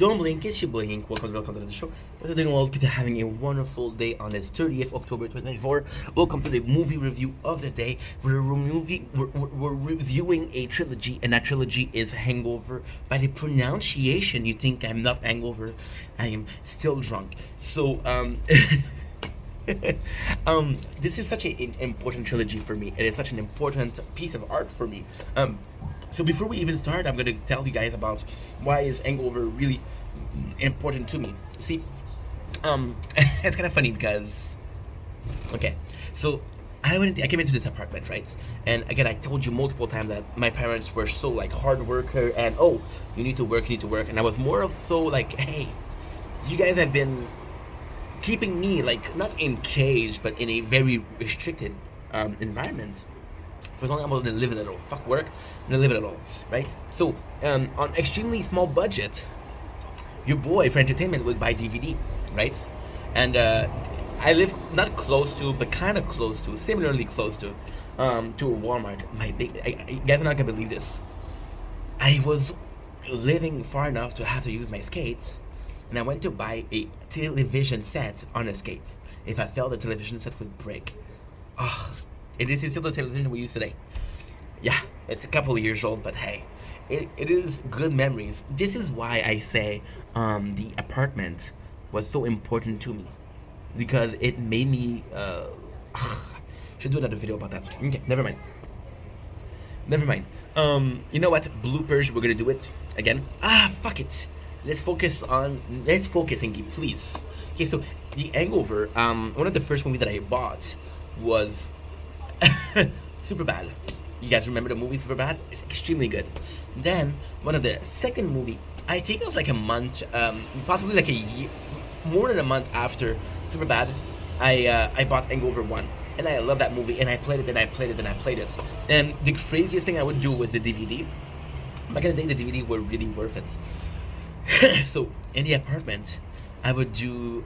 Don't blink, it's your boy Hank. Welcome to the show. We're doing well because you're having a wonderful day on this 30th October 2024. Welcome to the movie review of the day. We're reviewing a trilogy, and that trilogy is Hangover. By the pronunciation, you think I'm not hangover. I am still drunk. So, this is such an important trilogy for me. It is such an important piece of art for me. So before we even start, I'm gonna tell you guys about why is Hangover really important to me. See, it's kind of funny because, okay, so I came into this apartment, right? And again, I told you multiple times that my parents were so like hard worker and you need to work, and I was more of so like, hey, you guys have been keeping me like not in cage but in a very restricted environment for as long as I'm able to live it at all. Fuck work, I'm gonna live it at all, right? So on extremely small budget, your boy for entertainment would buy DVD, right? And I live not close to, but kind of close to, similarly close to a Walmart. You guys are not gonna believe this. I was living far enough to have to use my skates, and I went to buy a television set on a skate. If I fell, the television set would break. It is still the television we use today. Yeah, it's a couple of years old, but hey, it is good memories. This is why I say the apartment was so important to me, because it made me should do another video about that. Okay, never mind. You know what, bloopers, we're gonna do it again. Fuck it, let's focus, Inky, please. Okay, so the Hangover, one of the first movies that I bought was Super Bad. You guys remember the movie Super Bad? It's extremely good. Then one of the second movie, I think it was like a month, possibly like a year, more than a month after Super Bad, I bought Hangover 1, and I love that movie, and I played it. And the craziest thing I would do was the DVD. Back in the day, the DVD were really worth it. So in the apartment, I would do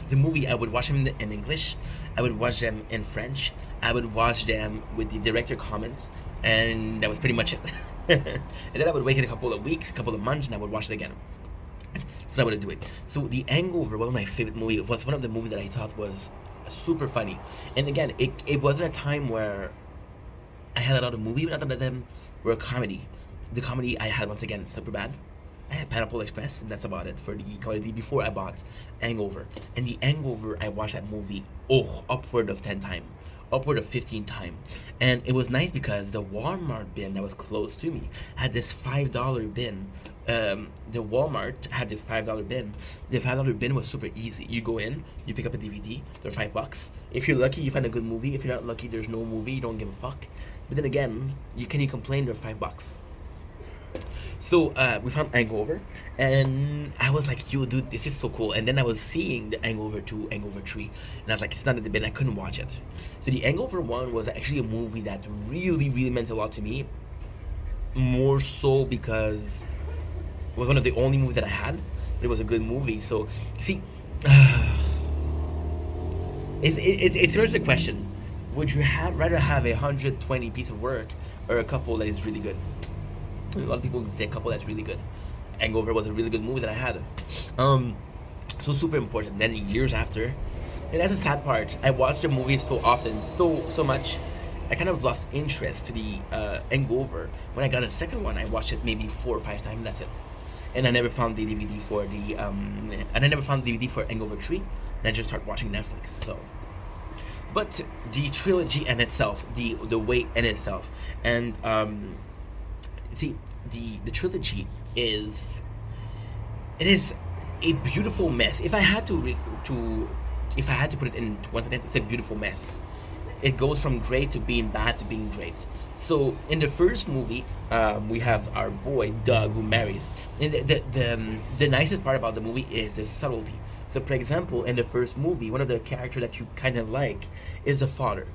the movie. I would watch them in English. I would watch them in French. I would watch them with the director comments, and that was pretty much it. And then I would wait a couple of weeks, a couple of months, and I would watch it again. So I would do it. So The Hangover, one of my favorite movies, was one of the movies that I thought was super funny. And again, it wasn't a time where I had a lot of movies, but none of them were a comedy. The comedy I had, once again, Super Bad. I had Pineapple Express, and that's about it for the comedy before I bought Hangover. And The Hangover, I watched that movie, upward of 10 times. Upward of 15 times. And it was nice because the Walmart bin that was close to me had this $5 bin. The Walmart had this $5 bin. The $5 bin was super easy. You go in, you pick up a DVD, they're $5. If you're lucky, you find a good movie. If you're not lucky, there's no movie, you don't give a fuck. But then again, you complain, they're $5. So we found Hangover, and I was like, yo, dude, this is so cool. And then I was seeing the Hangover 2, Hangover 3, and I was like, it's not in the bin, I couldn't watch it. So the Hangover 1 was actually a movie that really, really meant a lot to me, more so because it was one of the only movies that I had. It was a good movie. So, see, it's sort of the question, would you rather have 120 piece of work or a couple that is really good? A lot of people would say a couple that's really good. Hangover was a really good movie that I had. So super important. Then years after, and that's the sad part, I watched the movie so often, so much, I kind of lost interest to the Hangover. When I got a second one, I watched it maybe 4 or 5 times, and that's it. And I never found the DVD for Hangover 3, and I just started watching Netflix. So, but the trilogy in itself, the way in itself, and see, the trilogy is a beautiful mess. If I had to put it in one sentence, it's a beautiful mess. It goes from great to being bad to being great. So in the first movie, we have our boy Doug who marries, and the nicest part about the movie is the subtlety. So for example, in the first movie, one of the characters that you kind of like is the father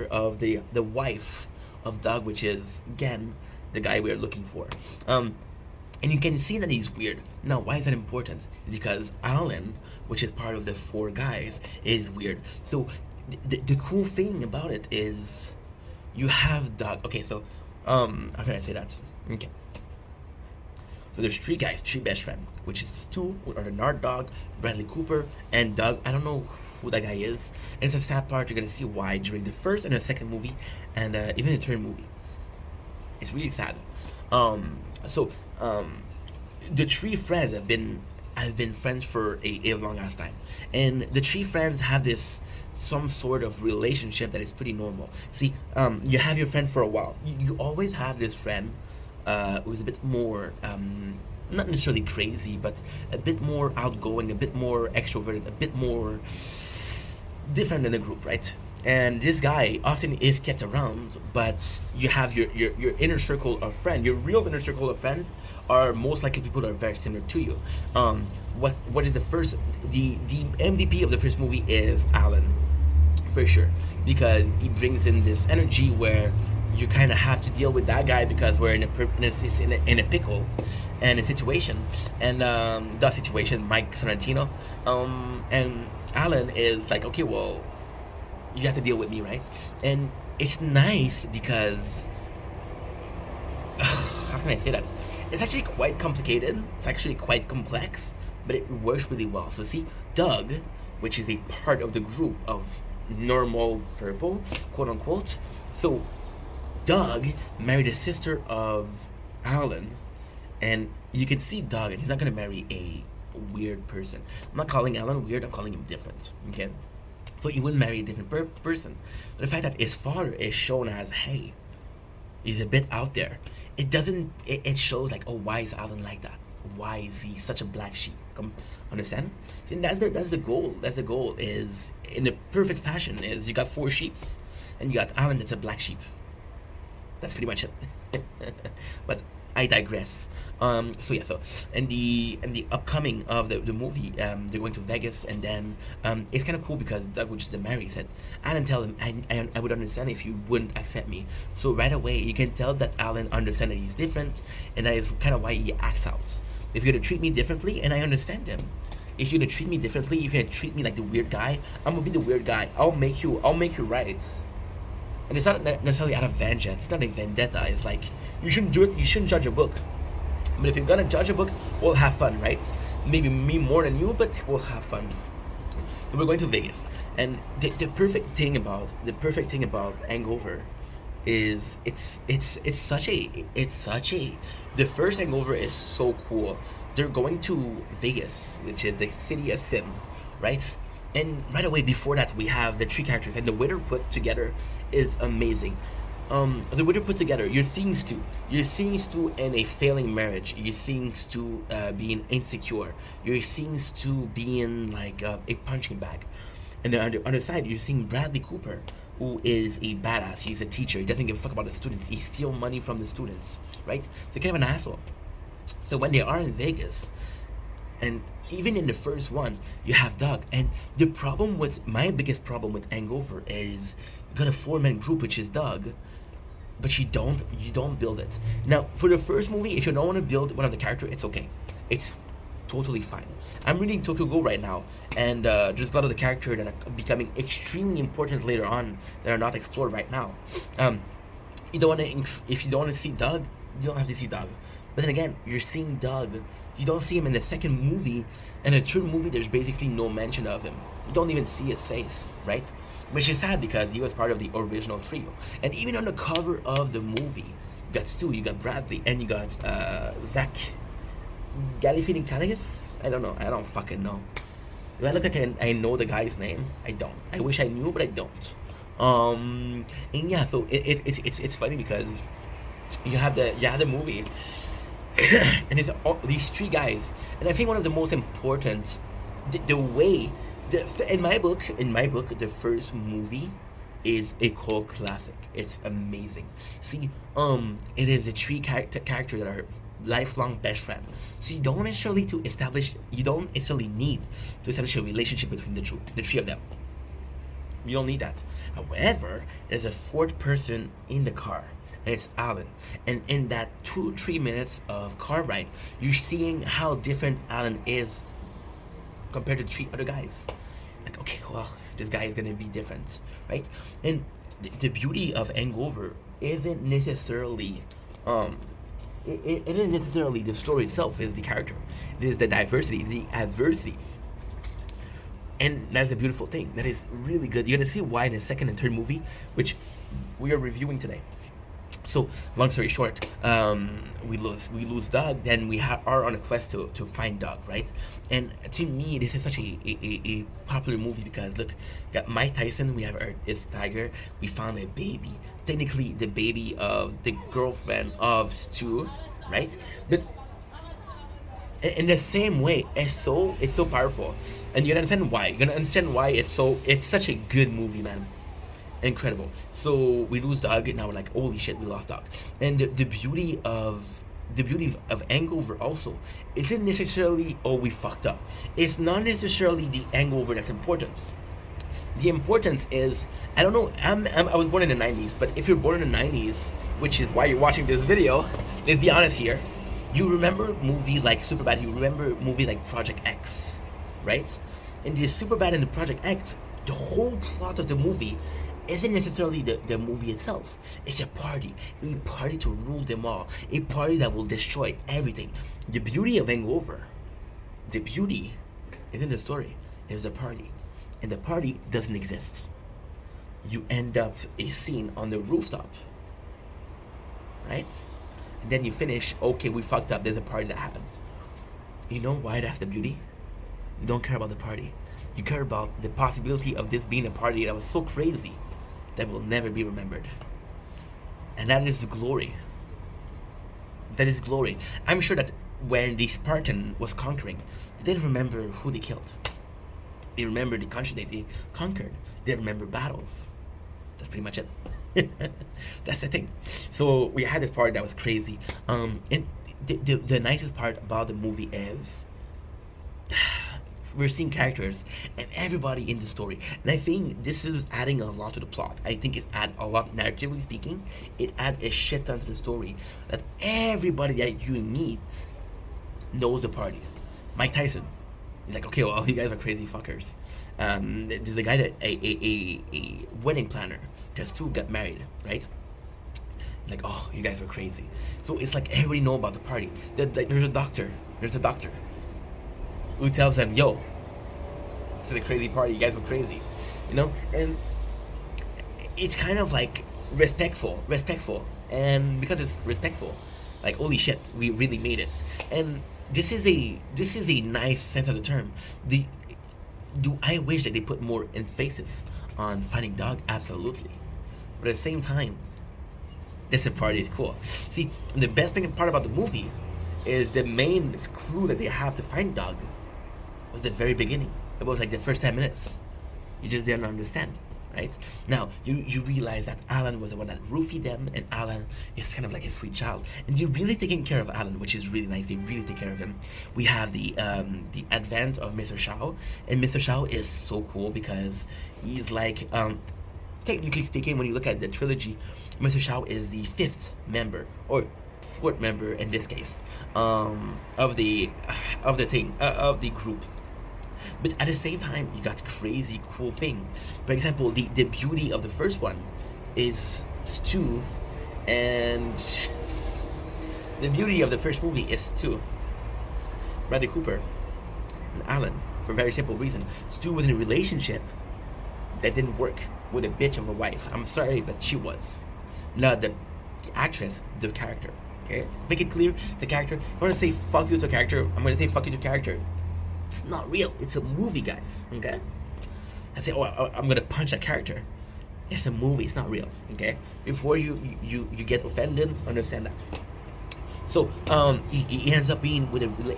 of the wife of Doug, which is again the guy we are looking for. And you can see that he's weird. Now, why is that important? Because Alan, which is part of the 4 guys, is weird. So the cool thing about it is you have Doug. Okay, so how can I say that? Okay. So there's three guys, three best friends, which is two are the Nard Dog, Bradley Cooper, and Doug. I don't know who that guy is. And it's a sad part. You're gonna see why during the first and the second movie, and even the third movie. It's really sad. So the three friends have been friends for a long ass time, and the three friends have this some sort of relationship that is pretty normal. See, you have your friend for a while. You always have this friend who's a bit more not necessarily crazy, but a bit more outgoing, a bit more extroverted, a bit more different in the group, right? And this guy often is kept around, but you have your inner circle of friends. Your real inner circle of friends are most likely people that are very similar to you. What is the MVP of the first movie is Alan, for sure, because he brings in this energy where you kind of have to deal with that guy because we're in a pickle and a situation, and the situation, Mike Sorrentino, and Alan is like, okay, well, you have to deal with me, right? And it's nice because how can I say that? It's actually quite complicated. It's actually quite complex, but it works really well. So see, Doug, which is a part of the group of normal purple, quote unquote. So Doug married a sister of Alan, and you can see Doug, and he's not gonna marry a weird person. I'm not calling Alan weird. I'm calling him different. Okay. So he wouldn't marry a different person. But the fact that his father is shown as, hey, he's a bit out there. It doesn't. It shows like, oh, why is Alan like that? Why is he such a black sheep? Understand? See, that's the goal. That's the goal. Is in the perfect fashion. Is you got four sheeps, and you got Alan that's a black sheep. That's pretty much it. But I digress. So yeah, so and the upcoming of the movie, they're going to Vegas, and then it's kind of cool because Doug, which is the marry, said, I didn't tell him I would understand if you wouldn't accept me. So right away you can tell that Alan understands that he's different, and that is kind of why he acts out. If you're gonna treat me differently, and I understand him. If you're gonna treat me differently, if you're gonna treat me like the weird guy, I'm gonna be the weird guy. I'll make you right. And it's not necessarily out of vengeance. It's not a vendetta. It's like, you shouldn't do it. You shouldn't judge a book. But if you're gonna judge a book, we'll have fun, right? Maybe me more than you, but we'll have fun. So we're going to Vegas, and the perfect thing about Hangover is it's such a the first Hangover is so cool. They're going to Vegas, which is the city of sin, right? And right away before that, we have the three characters, and the way they're put together is amazing. The way they're put together, you're seeing Stu in a failing marriage. You're seeing Stu being insecure. You're seeing Stu being like a punching bag. And then on the other side, you're seeing Bradley Cooper, who is a badass. He's a teacher. He doesn't give a fuck about the students. He steals money from the students, right? So kind of an asshole. So when they are in Vegas, and even in the first one, you have Doug. And my biggest problem with Hangover is you got a four-man group, which is Doug, but you don't build it. Now, for the first movie, if you don't want to build one of the characters, it's okay. It's totally fine. I'm reading Tokyo Ghoul right now, and there's a lot of the characters that are becoming extremely important later on that are not explored right now. If you don't want to see Doug, you don't have to see Doug. But then again, you're seeing Doug. You don't see him in the second movie, and the third movie, there's basically no mention of him. You don't even see his face, right? Which is sad because he was part of the original trio. And even on the cover of the movie, you got Stu, you got Bradley, and you got Zach Galifianakis. I don't know. I don't fucking know. Do I look like I know the guy's name? I don't. I wish I knew, but I don't. And yeah, so it's funny because you have the movie. And it's all these three guys, and I think one of the most important, in my book, the first movie is a cult classic. It's amazing. See, it is a three character that are lifelong best friend. So you don't necessarily need to establish a relationship between the three of them. You don't need that. However, there's a fourth person in the car, and it's Alan. And in that 2-3 minutes of car ride, you're seeing how different Alan is compared to three other guys. Like, okay, well, this guy is gonna be different, right? And the beauty of Hangover isn't necessarily It isn't necessarily the story itself, is the character. It is the diversity, the adversity. And that's a beautiful thing. That is really good. You're gonna see why in the second and third movie, which we are reviewing today. So, long story short, we lose Doug. Then we are on a quest to find Doug, right? And to me, this is such a popular movie because look, got Mike Tyson. We have his tiger. We found a baby, technically the baby of the girlfriend of Stu, right? But in the same way, it's so powerful, and you're gonna understand why. You're gonna understand why it's such a good movie, man. Incredible. So we lose Doug, and now we're like, holy shit, we lost Doug. And the beauty of hangover also isn't necessarily, oh, we fucked up. It's not necessarily the hangover that's important. The importance is, I don't know, I was born in the 90s, but if you're born in the 90s, which is why you're watching this video, let's be honest here, you remember movie like Superbad, you remember movie like Project X, right? And the Superbad and the Project X, the whole plot of the movie isn't necessarily the movie itself. It's a party to rule them all, a party that will destroy everything. The beauty of Hangover, the beauty isn't the story, it's the party. And the party doesn't exist. You end up a scene on the rooftop, right? And then you finish, okay, we fucked up, there's a party that happened. You know why that's the beauty? You don't care about the party. You care about the possibility of this being a party that was so crazy that will never be remembered. And that is the glory. That is glory. I'm sure that when the Spartan was conquering, they didn't remember who they killed. They remember the country they conquered. They remember battles. That's pretty much it. That's the thing. So we had this part that was crazy. And the nicest part about the movie is we're seeing characters and everybody in the story. And I think this is adding a lot to the plot. I think it's add a lot, narratively speaking. It add a shit ton to the story. That everybody that you meet knows the party. Mike Tyson. He's like, okay, well, you guys are crazy fuckers. There's a guy that a wedding planner, because two got married, right? Like, oh, you guys are crazy. So it's like everybody know about the party. There's a doctor. There's a doctor who tells them, yo, this is a crazy party. You guys were crazy, you know. And it's kind of like respectful, and because it's respectful, like, holy shit, we really made it. And this is a nice sense of the term. Do I wish that they put more emphasis on finding Doug? Absolutely. But at the same time, this party is cool. See, the best thing part about the movie is the main clue that they have to find Doug was the very beginning. It was like the first 10 minutes. You just didn't understand, right? Now, you realize that Alan was the one that roofied them, and Alan is kind of like a sweet child. And you're really taking care of Alan, which is really nice. They really take care of him. We have the advent of Mr. Shao, and Mr. Shao is so cool because he's like, technically speaking, when you look at the trilogy, Mr. Shao is the fifth member, or fourth member in this case, of the group. But at the same time, you got crazy cool thing. For example, the beauty of the first one is Stu, and the beauty of the first movie is Stu, Bradley Cooper, and Alan, for a very simple reason. Stu was in a relationship that didn't work with a bitch of a wife. I'm sorry, but she was. Not the actress, the character. Okay? Make it clear, the character. If I want to say fuck you to the character, I'm going to say fuck you to the character. It's not real. It's a movie, guys. Okay? I say, oh, I'm going to punch that character. It's a movie. It's not real. Okay? Before you get offended, understand that. So, he ends up being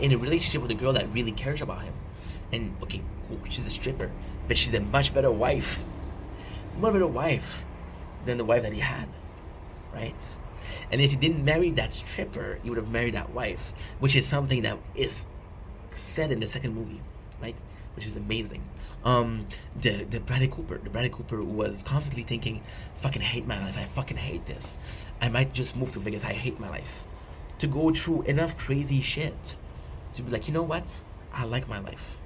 in a relationship with a girl that really cares about him. And, okay, cool. She's a stripper. But she's a much better wife. Much better wife than the wife that he had. Right? And if he didn't marry that stripper, he would have married that wife, which is something that is said in the second movie, right? Which is amazing. The Bradley Cooper was constantly thinking, fucking hate my life, I fucking hate this. I might just move to Vegas, I hate my life. To go through enough crazy shit to be like, you know what? I like my life.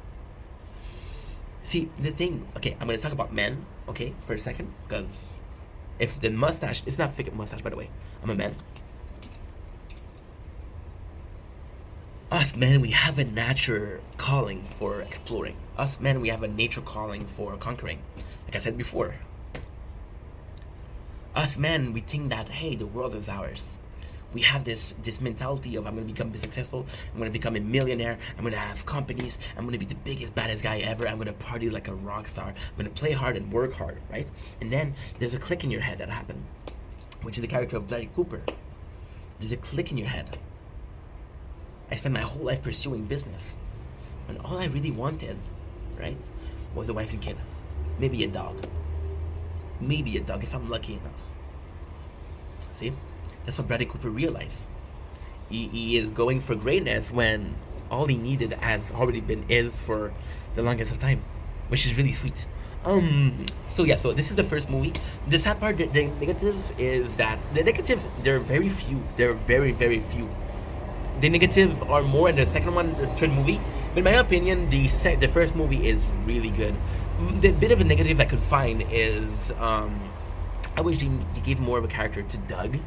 See, the thing, okay, I'm gonna talk about men, okay, for a second, because if the mustache, it's not fake mustache, by the way, I'm a man. men, we have a nature calling for exploring. Us men, we have a nature calling for conquering. Like I said before, us men, we think that hey, the world is ours. We have this mentality of I'm gonna become successful, I'm gonna become a millionaire, I'm gonna have companies, I'm gonna be the biggest, baddest guy ever, I'm gonna party like a rock star, I'm gonna play hard and work hard, right? And then there's a click in your head that happened, which is the character of Bradley Cooper. There's a click in your head. I spent my whole life pursuing business, when all I really wanted, right, was a wife and kid. Maybe a dog. Maybe a dog if I'm lucky enough. See? That's what Bradley Cooper realized. He is going for greatness when all he needed has already been is for the longest of time, which is really sweet. So this is the first movie. The sad part, the negative is that the negative, there are very few. There are very, very few. The negative are more in the second one, the third movie. But in my opinion, the first movie is really good. The bit of a negative I could find is I wish they gave more of a character to Doug.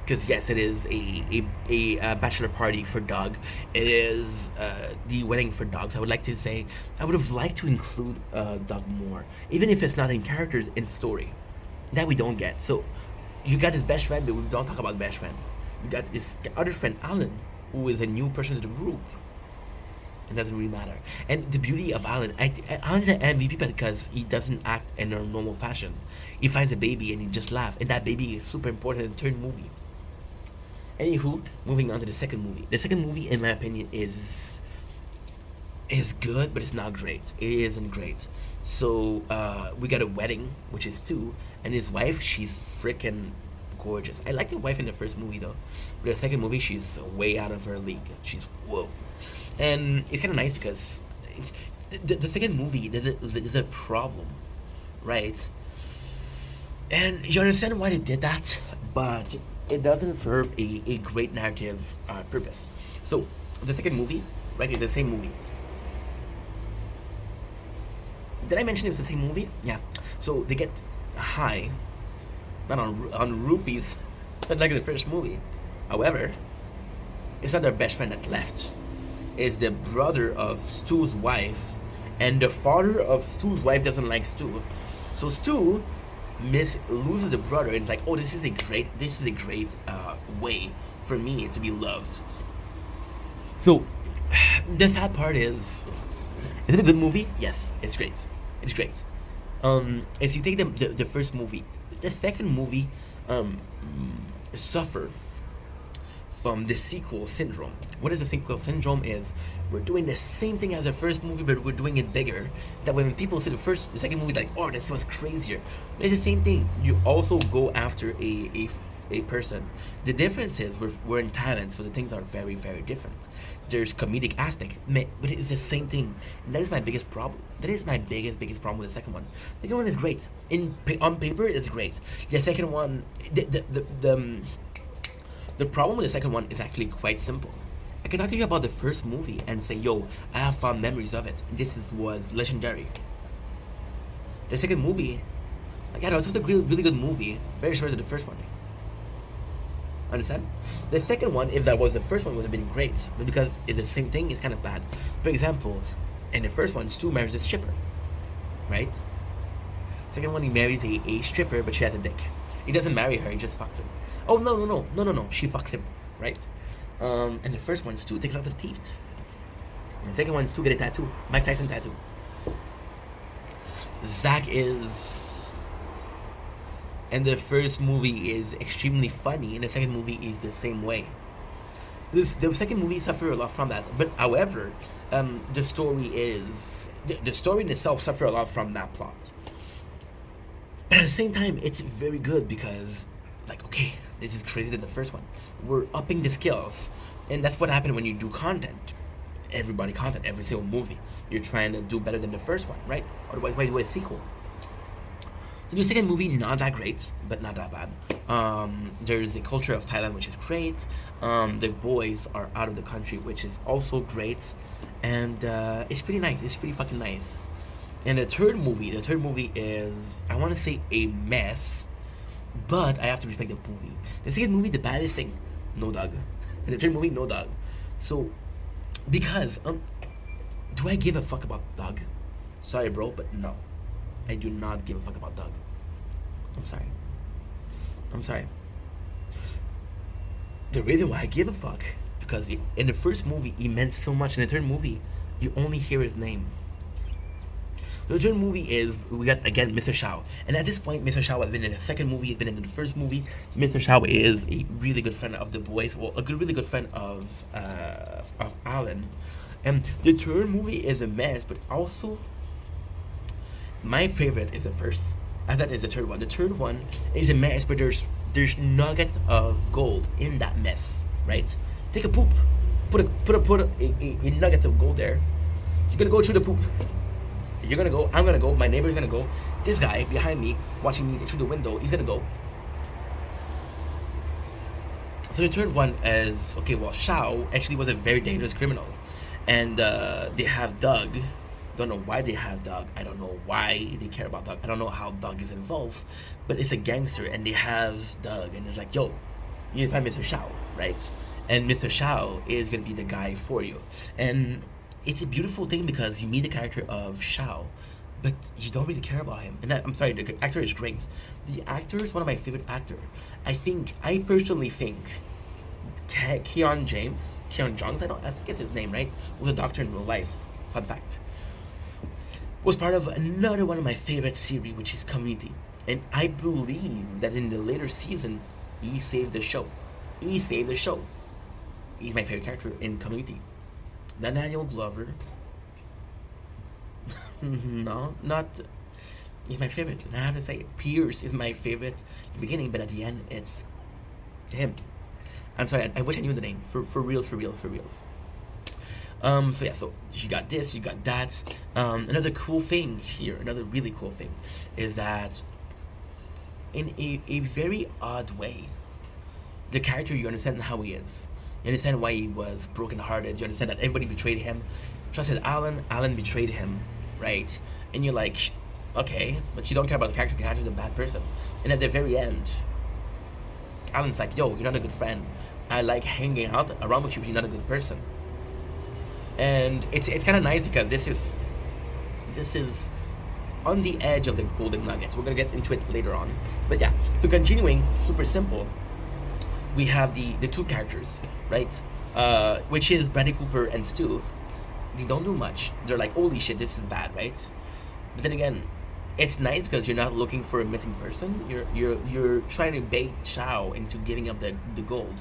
Because yes, it is a bachelor party for Doug. It is the wedding for Doug. So I would like to say I would have liked to include Doug more, even if it's not in characters, in story that we don't get. So you got his best friend, but we don't talk about best friend. You got his other friend Alan, who is a new person to the group. It doesn't really matter. And the beauty of Alan, Alan's an MVP because he doesn't act in a normal fashion. He finds a baby and he just laughs, and that baby is super important in the third movie. Anywho, moving on to the second movie. The second movie, in my opinion, is good, but it's not great. It isn't great. So we got a wedding, which is 2, and his wife, she's freaking gorgeous. I like the wife in the first movie though, but the second movie, she's way out of her league. She's whoa, and it's kind of nice because the second movie there's a problem, right? And you understand why they did that, but it doesn't serve a great narrative purpose. So the second movie, right, is the same movie. Did I mention it's the same movie? Yeah. So they get high, not on roofies, like the first movie. However, it's not their best friend that left. It's the brother of Stu's wife, and the father of Stu's wife doesn't like Stu. So Stu loses the brother, and it's like, oh, this is a great way for me to be loved. So the sad part is it a good movie? Yes, it's great. It's great. As you take the first movie, the second movie suffer from the sequel syndrome. What is the sequel syndrome? Is we're doing the same thing as the first movie, but we're doing it bigger. That way, when people see the second movie, like, oh, this was crazier. But it's the same thing. You also go after a person. The difference is we're in Thailand, so the things are very, very different. There's comedic aspect, but it's the same thing. And that is my biggest problem. That is my biggest problem with the second one. The second one is great. On paper, it's great. The second one, the problem with the second one is actually quite simple. I can talk to you about the first movie and say, yo, I have fond memories of it. Was legendary. The second movie, like, I don't know, it was a really good movie. Very similar to the first one. Understand? The second one, if that was the first one, would have been great. But because it's the same thing, it's kind of bad. For example, in the first one, Stu marries a stripper. Right? Second one, he marries a stripper, but she has a dick. He doesn't marry her, he just fucks her. Oh, no. She fucks him. Right? And the first one, Stu takes lots of teeth. And the second one, Stu get a tattoo. Mike Tyson tattoo. Zach is... And the first movie is extremely funny, and the second movie is the same way. The second movie suffer a lot from that. But however, the story is... The story in itself suffer a lot from that plot. But at the same time, it's very good because, like, okay, this is crazier than the first one. We're upping the skills. And that's what happened when you do content. Every single movie. You're trying to do better than the first one, right? Otherwise, why do a sequel? So the second movie, not that great, but not that bad. There's a culture of Thailand, which is great. The boys are out of the country, which is also great. And it's pretty nice. It's pretty fucking nice. And the third movie is, I want to say, a mess. But I have to respect the movie. The second movie, the baddest thing, no dog. The third movie, no dog. So Because do I give a fuck about Doug? Sorry, bro, but no, I do not give a fuck about Doug. I'm sorry. I'm sorry. The reason why I give a fuck, because in the first movie he meant so much. In the third movie, you only hear his name. The third movie is, we got again Mr. Shao, and at this point Mr. Shao has been in the second movie, he's been in the first movie. Mr. Shao is a really good friend of the boys, well, really good friend of Alan. And the third movie is a mess, but also my favorite is the first. And that is the third one. The third one is a mess, but there's nuggets of gold in that mess, right? Take a poop, put a nugget of gold there. You're gonna go through the poop. You're gonna go. I'm gonna go. My neighbor's gonna go. This guy behind me, watching me through the window, he's gonna go. So the third one is, okay, well, Shao actually was a very dangerous criminal, and they have Doug. Don't know why they have Doug. I don't know why they care about Doug. I don't know how Doug is involved, but it's a gangster, and they have Doug, and it's like, yo, you need to find Mr. Shao, right? And Mr. Shao is gonna be the guy for you, and it's a beautiful thing because you meet the character of Shao, but you don't really care about him. And I'm sorry, the actor is great. The actor is one of my favorite actors. I personally think Keon Jones, I think it's his name, right? Was a doctor in real life. Fun fact. Was part of another one of my favorite series, which is Community. And I believe that in the later season, he saved the show. He's my favorite character in Community. Daniel Glover. No, not. He's my favorite. And I have to say, Pierce is my favorite at the beginning, but at the end, it's him. I'm sorry, I wish I knew the name. For reals. So yeah, so you got this, you got that. Another cool thing here, another really cool thing, is that in a very odd way, the character, you understand how he is. You understand why he was brokenhearted. You understand that everybody betrayed him. Trusted Alan betrayed him, right? And you're like, okay, but you don't care about the character. The character's a bad person. And at the very end, Alan's like, yo, you're not a good friend. I like hanging out around with you, but you're not a good person. And it's kind of nice because this is on the edge of the golden nuggets. We're gonna get into it later on. But yeah, so continuing, super simple. We have the two characters, right? Which is Bradley Cooper and Stu. They don't do much. They're like, holy shit, this is bad, right? But then again, it's nice because you're not looking for a missing person. You're trying to bait Shao into giving up the gold.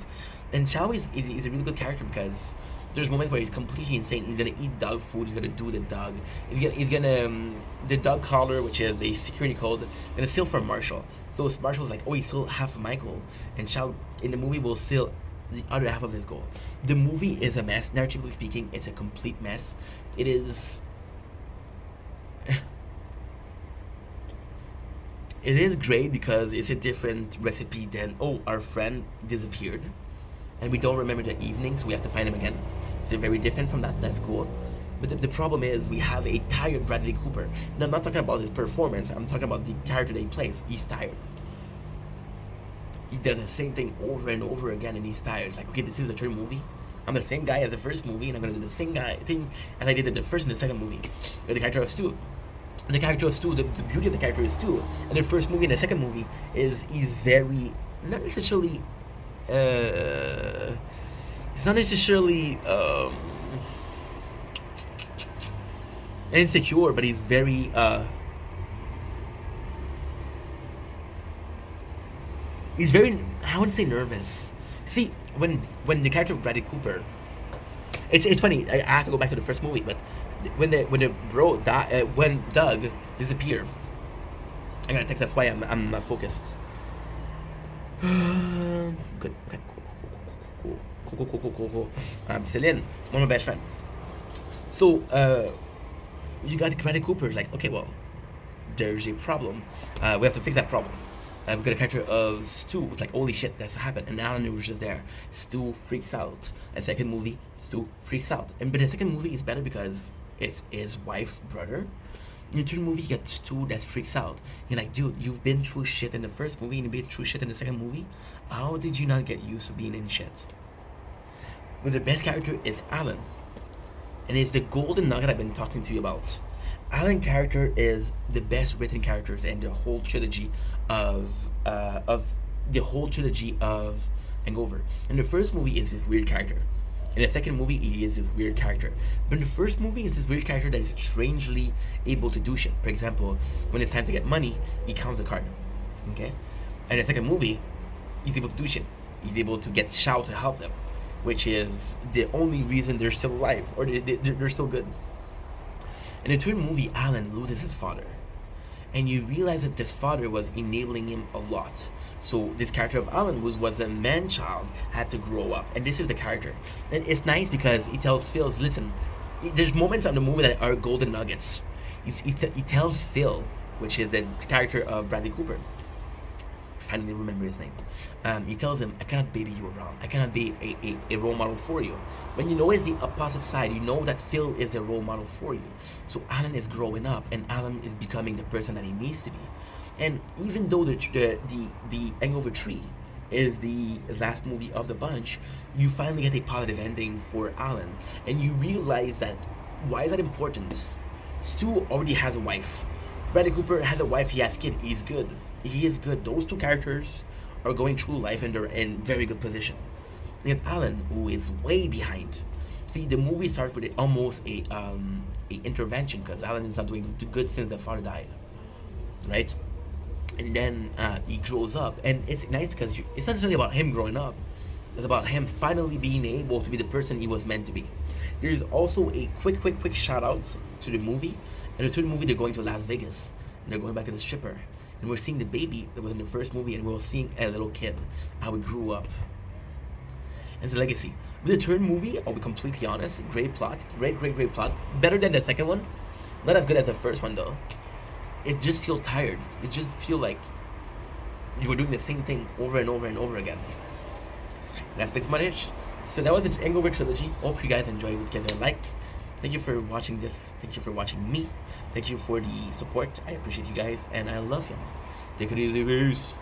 And Shao is a really good character because there's moments where he's completely insane. He's gonna eat dog food. He's gonna do the dog. He's gonna the dog collar, which is a security code, gonna steal from Marshall. So Marshall's like, oh, he stole half of my goal, and Shao in the movie will steal the other half of his goal. The movie is a mess. Narratively speaking, it's a complete mess. It is. It is great because it's a different recipe than, oh, our friend disappeared and we don't remember the evening, so we have to find him again. It's very different from that. That's cool. But the problem is we have a tired Bradley Cooper. And I'm not talking about his performance. I'm talking about the character that he plays. He's tired. He does the same thing over and over again, and he's tired. It's like, okay, this is the third movie. I'm the same guy as the first movie, and I'm gonna do the same thing as I did in the first and the second movie. With the character of Stu. The character of Stu, the beauty of the character is Stu. And the first movie and the second movie he's very, not necessarily, it's not necessarily insecure, but he's very I wouldn't say nervous. See, when the character of Bradley Cooper, it's funny. I have to go back to the first movie, but when Doug disappeared, I got a text. That's why I'm not focused. Good. Okay. Cool. Celine, one of my best friends. So you got Bradley Cooper. Like, okay, well, there's a problem. We have to fix that problem. We got a character of Stu. It's like, holy shit, that's happened. And Alan was just there. Stu freaks out. And second movie, Stu freaks out. But the second movie is better because it's his wife, brother. In the third movie, you get Stu that freaks out. You're like, dude, you've been through shit in the first movie and you've been through shit in the second movie. How did you not get used to being in shit? But the best character is Alan. and it's the golden nugget I've been talking to you about. Alan character is the best written characters in the whole trilogy of the whole trilogy of Hangover. And the first movie is this weird character. In the second movie, he is this weird character. But in the first movie, is this weird character that is strangely able to do shit. For example, when it's time to get money, he counts a card. Okay? And in the second movie, he's able to do shit. He's able to get Shao to help them, which is the only reason they're still alive, or they're still good. In the third movie, Alan loses his father. And you realize that this father was enabling him a lot. So this character of Alan was a man-child, had to grow up. And this is the character. And it's nice because he tells Phil, listen, there's moments on the movie that are golden nuggets. He tells Phil, which is the character of Bradley Cooper, finally remember his name. He tells him, I cannot baby you around. I cannot be a role model for you. When you know it's the opposite side, you know that Phil is a role model for you. So Alan is growing up, and Alan is becoming the person that he needs to be. And even though the Hangover 3 is the last movie of the bunch, you finally get a positive ending for Alan. And you realize that, why is that important? Stu already has a wife. Bradley Cooper has a wife, he has kid, he's good. He is good. Those two characters are going through life and they're in very good position. And Alan, who is way behind. See, the movie starts with almost a intervention, because Alan is not doing good since the father died, right? And then he grows up, and it's nice because it's not necessarily about him growing up. It's about him finally being able to be the person he was meant to be. There's also a quick shout out to the movie. In the third movie, they're going to Las Vegas, and they're going back to the stripper. And we're seeing the baby that was in the first movie, and we're seeing a little kid, how he grew up. And it's a legacy. With the third movie, I'll be completely honest, great plot, great plot. Better than the second one. Not as good as the first one, though. It just feels tired. It just feels like you were doing the same thing over and over and over again. That's pretty much it. So that was the Hangover trilogy. Hope you guys enjoyed it. Give it a like. Thank you for watching this. Thank you for watching me. Thank you for the support. I appreciate you guys, and I love y'all. Take it easy, peace.